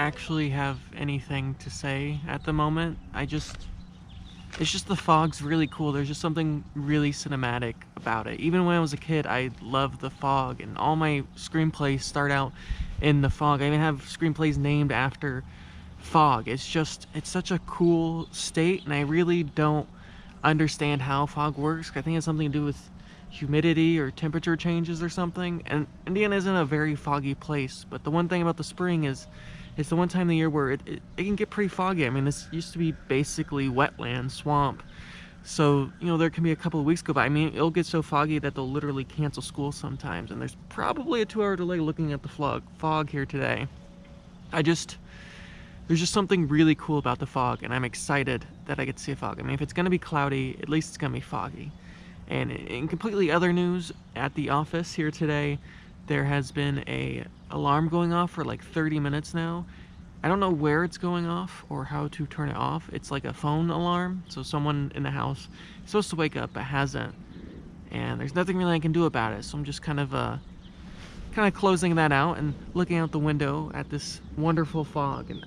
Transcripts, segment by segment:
actually have anything to say at the moment. It's just the fog's really cool. There's just something really cinematic about it. Even when I was a kid, I loved the fog, and all my screenplays start out in the fog. I even have screenplays named after fog. It's such a cool state, and I really don't understand how fog works. I think it's something to do with humidity or temperature changes or something. And Indiana isn't a very foggy place, but the one thing about the spring is it's the one time of the year where it can get pretty foggy. I mean, this used to be basically wetland, swamp. So, there can be a couple of weeks go by. I mean, it'll get so foggy that they'll literally cancel school sometimes. And there's probably a 2-hour delay looking at the fog here today. There's just something really cool about the fog, and I'm excited that I get to see a fog. I mean, if it's gonna be cloudy, at least it's gonna be foggy. And in completely other news, at the office here today, there has been a alarm going off for like 30 minutes now. I don't know where it's going off or how to turn it off. It's like a phone alarm, so someone in the house is supposed to wake up but hasn't. And there's nothing really I can do about it, so I'm just kind of closing that out and looking out the window at this wonderful fog. And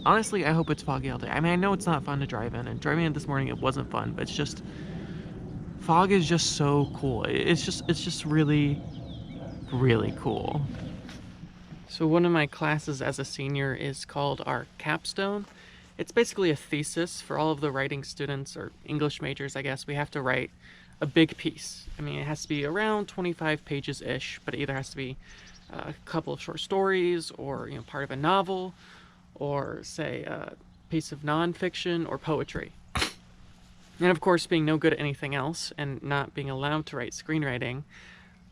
honestly, I hope it's foggy all day. I mean, I know it's not fun to drive in, and driving in this morning, it wasn't fun, but it's just, fog is just so cool. It's just really, really cool. So one of my classes as a senior is called our capstone. It's basically a thesis for all of the writing students, or English majors, I guess. We have to write a big piece. I mean, it has to be around 25 pages-ish, but it either has to be a couple of short stories, or part of a novel, or say a piece of nonfiction or poetry. And of course, being no good at anything else and not being allowed to write screenwriting,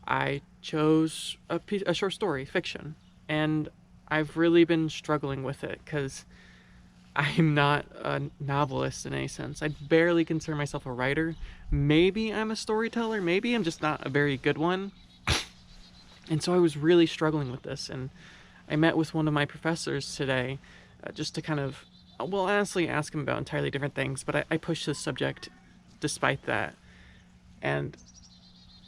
I chose a short story, fiction. And I've really been struggling with it because I'm not a novelist in any sense. I barely consider myself a writer. Maybe I'm a storyteller. Maybe I'm just not a very good one. And so I was really struggling with this. And I met with one of my professors today just to kind of, well, honestly ask him about entirely different things. But I pushed this subject despite that. And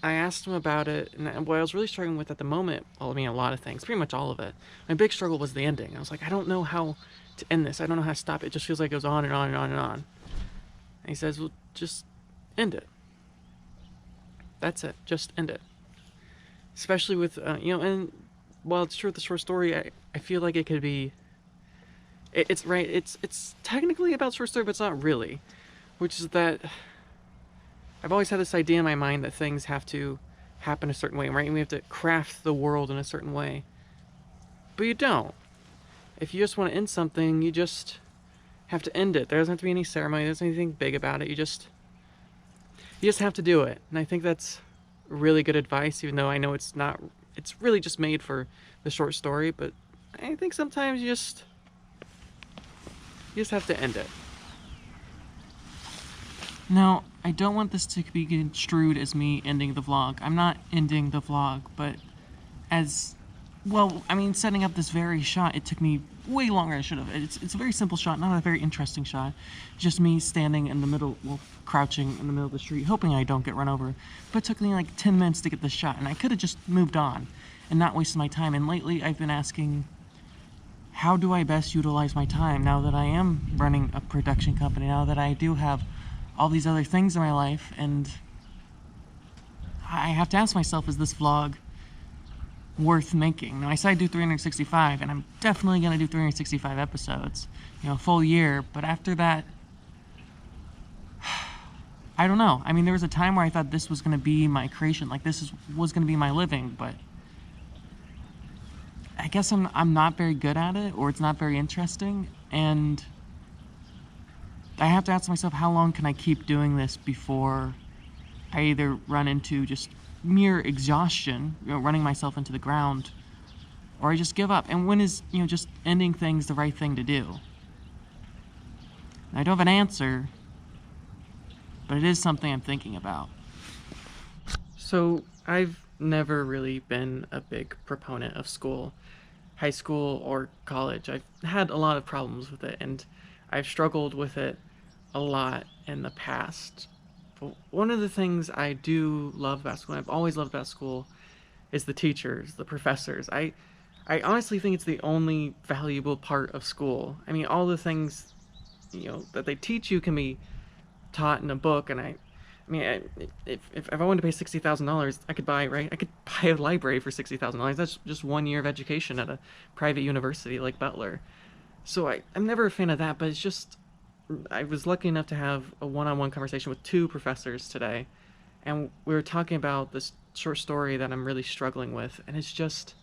I asked him about it, and what I was really struggling with at the moment, well, I mean, a lot of things, pretty much all of it. My big struggle was the ending. I was like, I don't know how to end this. I don't know how to stop it. It just feels like it goes on and on and on and on. And he says, well, just end it. That's it. Just end it. Especially with, and while it's true with the short story, I feel like it could be, it's right, it's technically about short story, but it's not really. Which is that I've always had this idea in my mind that things have to happen a certain way, right? And we have to craft the world in a certain way. But you don't. If you just want to end something, you just have to end it. There doesn't have to be any ceremony, there isn't anything big about it. You just have to do it. And I think that's really good advice, even though I know it's really just made for the short story, but I think sometimes you just have to end it. Now, I don't want this to be construed as me ending the vlog. I'm not ending the vlog, but setting up this very shot, it took me way longer than I should have. It's a very simple shot, not a very interesting shot. Just me standing in the middle, crouching in the middle of the street, hoping I don't get run over. But it took me like 10 minutes to get this shot, and I could have just moved on and not wasted my time. And lately, I've been asking, how do I best utilize my time now that I am running a production company, now that I do have all these other things in my life, and I have to ask myself, is this vlog worth making? Now, I said I'd do 365, and I'm definitely going to do 365 episodes, a full year, but after that, I don't know. I mean, there was a time where I thought this was going to be my creation, like this was going to be my living, but I guess I'm not very good at it, or it's not very interesting, and I have to ask myself, how long can I keep doing this before I either run into just mere exhaustion, running myself into the ground, or I just give up? And when is, just ending things the right thing to do? I don't have an answer, but it is something I'm thinking about. So I've never really been a big proponent of school, high school or college. I've had a lot of problems with it, and I've struggled with it a lot in the past. But one of the things I do love about school, and I've always loved about school, is the teachers, the professors. I I honestly think it's the only valuable part of school. I mean, all the things, that they teach you can be taught in a book, and if I wanted to pay $60,000, I could buy, right? I could buy a library for $60,000. That's just 1 year of education at a private university like Butler. So I'm never a fan of that, but it's just, I was lucky enough to have a one-on-one conversation with two professors today, and we were talking about this short story that I'm really struggling with, and it's just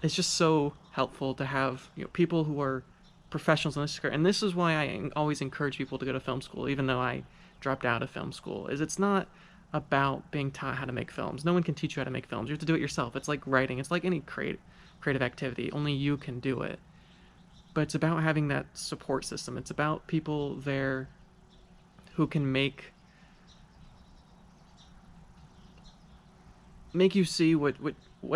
so helpful to have, people who are professionals in this career. And this is why I always encourage people to go to film school, even though I dropped out of film school. Is it's not about being taught how to make films. No one can teach you how to make films. You have to do it yourself. It's like writing. It's like any creative activity. Only you can do it. But it's about having that support system. It's about people there who can make you see what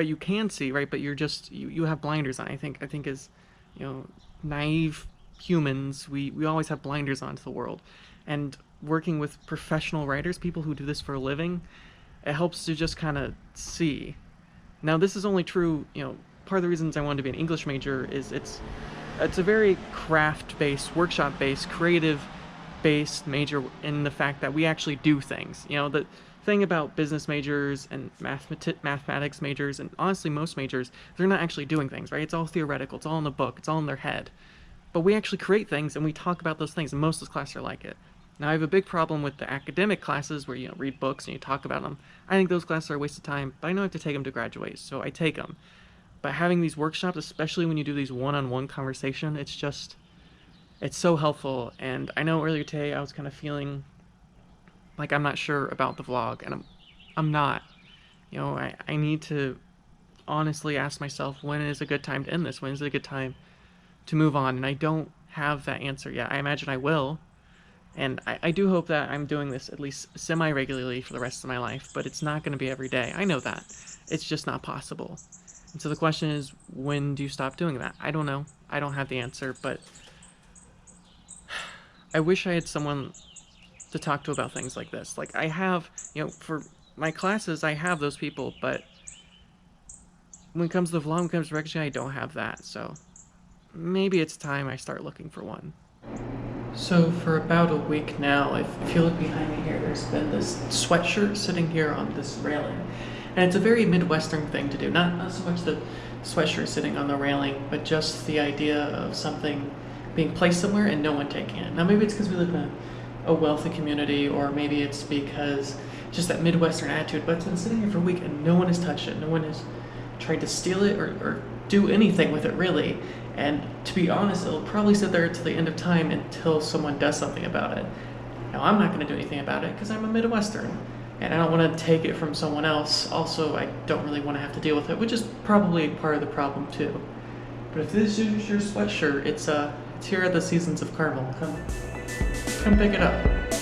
you can see, right? But you have blinders on. I think as, you know, naive humans, we always have blinders on to the world. And working with professional writers, people who do this for a living, it helps to just kind of see. Now, this is only true, part of the reasons I wanted to be an English major is it's a very craft-based, workshop-based, creative-based major in the fact that we actually do things. The thing about business majors and mathematics majors, and honestly most majors, they're not actually doing things, right? It's all theoretical, it's all in the book, it's all in their head. But we actually create things and we talk about those things, and most of the classes are like it. Now, I have a big problem with the academic classes where you read books and you talk about them. I think those classes are a waste of time, but I know I have to take them to graduate, so I take them. But having these workshops, especially when you do these one-on-one conversation, it's so helpful. And I know earlier today I was kind of feeling like I'm not sure about the vlog, and I'm not. I need to honestly ask myself, when is a good time to end this? When is it a good time to move on? And I don't have that answer yet. I imagine I will. And I do hope that I'm doing this at least semi-regularly for the rest of my life, but it's not going to be every day. I know that. It's just not possible. And so the question is, when do you stop doing that? I don't know. I don't have the answer, but I wish I had someone to talk to about things like this. Like I have, for my classes, I have those people, but when it comes to the vlog, when it comes to Rexy, I don't have that. So maybe it's time I start looking for one. So for about a week now, if you look behind me here, there's been this sweatshirt sitting here on this railing. And it's a very Midwestern thing to do. Not so much the sweatshirt sitting on the railing, but just the idea of something being placed somewhere and no one taking it. Now maybe it's because we live in a wealthy community, or maybe it's because just that Midwestern attitude, but it's been sitting here for a week and no one has touched it. No one has tried to steal it or do anything with it, really. And to be honest, it'll probably sit there till the end of time until someone does something about it. Now, I'm not going to do anything about it because I'm a Midwestern, and I don't want to take it from someone else. Also, I don't really want to have to deal with it, which is probably part of the problem too. But if this is your sweatshirt, it's here at the Seasons of Carmel. Come pick it up.